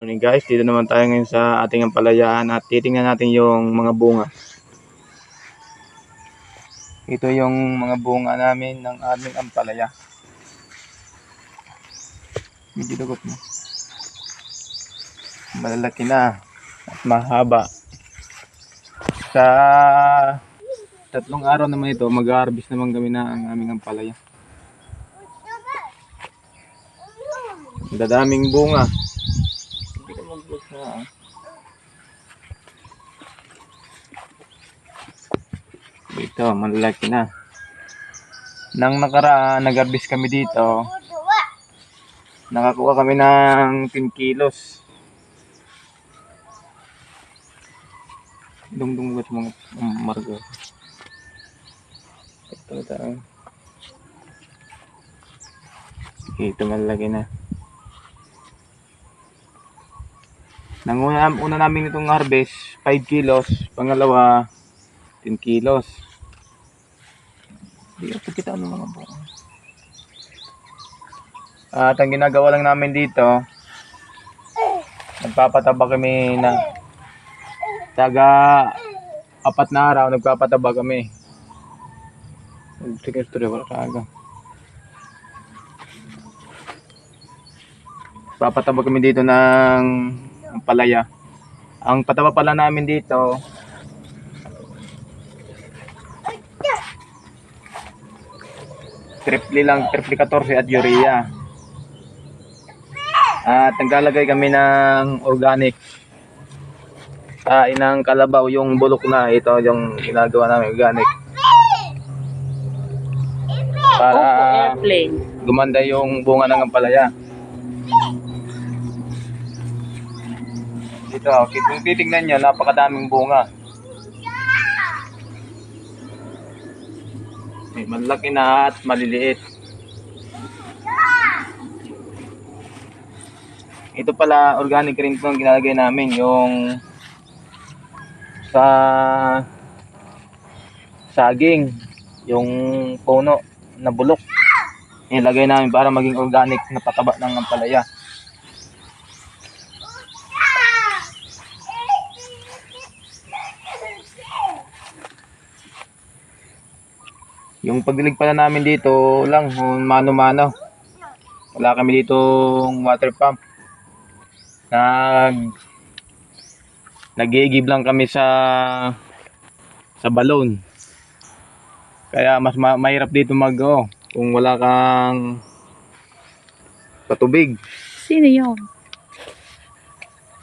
Morning guys, dito naman tayo ngayon sa ating ampalayan at titingnan natin yung mga bunga. Ito yung mga bunga namin ng aming ampalaya. Medyo dugot mo. Malalaki na at mahaba. Sa 3 araw naman ito, mag-harvest naman kami na ang aming ampalaya. Dadaming bunga. Hindi ka mag-bus na. Ito, malalaki na. Nang nakaraan, nag-harvest kami dito. Nakakuha kami ng 10 kilos. Dungdung buat mga margo. Ito malalaki na. Una namin itong harvest, 5 kilos. Pangalawa, 10 kilos. Hindi ito kita ano mga bunga. At ang ginagawa lang namin dito, nagpapataba kami na taga 4 na araw, nagpapataba kami. Sige, story wala kaga. Papataba kami dito ng palaya. Ang pataba pala namin dito, triple 14 at urea. At naglalagay kami ng organic. Inang kalabaw yung bulok na ito yung ginagawa namin organic. Para gumanda yung bunga ng ampalaya. Dito, kung titignan nyo, napakadaming bunga. May malaki na at maliliit. Ito pala organic rin itong ginalagay namin yung sa saging, yung puno na bulok. Nilagay namin para maging organic na pataba ng ampalaya. Yung pagdilig pala namin dito lang, mano-mano. Wala kami dito water pump. Nag-i-give lang kami sa balon. Kaya mas mahirap dito kung wala kang patubig. Sino yun?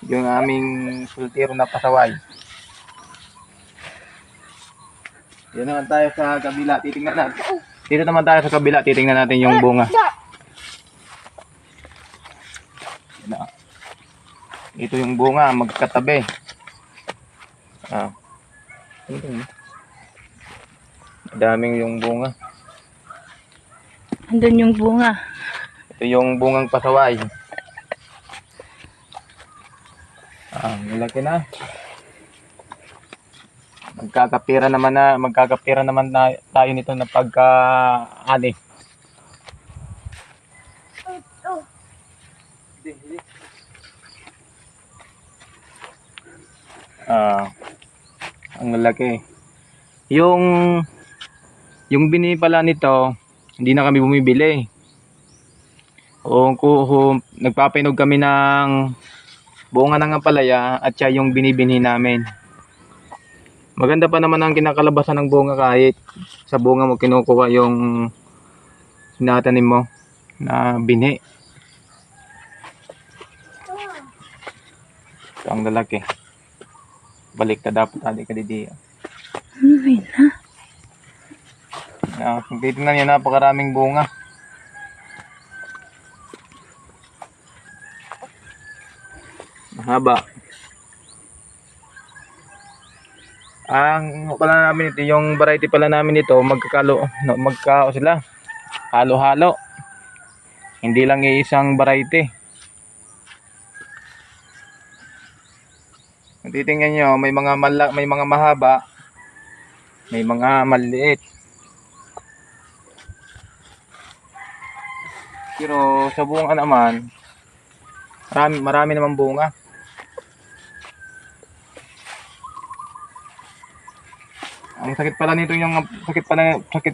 Yung aming sultiro na pasaway. Dito naman tayo sa kabila, titingnan natin. Dito naman tayo sa kabila, titingnan natin yung bunga. Ito yung bunga, magkatabi. Daming yung bunga. Andun yung bunga. Ito yung bungang pasaway. Malaki na. Magkakapira naman tayo nito na pagka-ani. Ang lalaki. Yung bini pala nito, hindi na kami bumibili. Nagpapainog kami ng bunga ng ampalaya at siya yung binibini namin. Maganda pa naman ang kinakalabasan ng bunga kahit sa bunga mo kinukuha yung sinatanim mo na binhi. Ito ang lalaki. Balik ka dapat, adik ka didiya. Kung titignan nyo, napakaraming bunga. Mahaba. Ang pala namin ito, yung variety pala namin ito, sila. Halo-halo. Hindi lang iisang variety. Kung titingnan nyo, may mga mahaba, may mga maliit. Pero sa bunga naman, marami naman bunga. Ang sakit pala nito yung sakit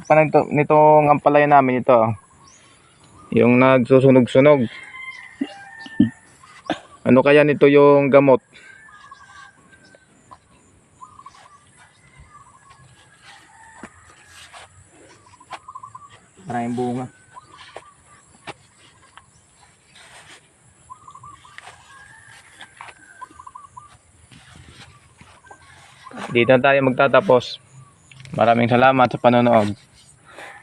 pa nitong ampalaya namin ito. Yung nagsusunog-sunog. Ano kaya nito yung gamot? Maraming bunga. Dito na tayo magtatapos. Maraming salamat sa panonood.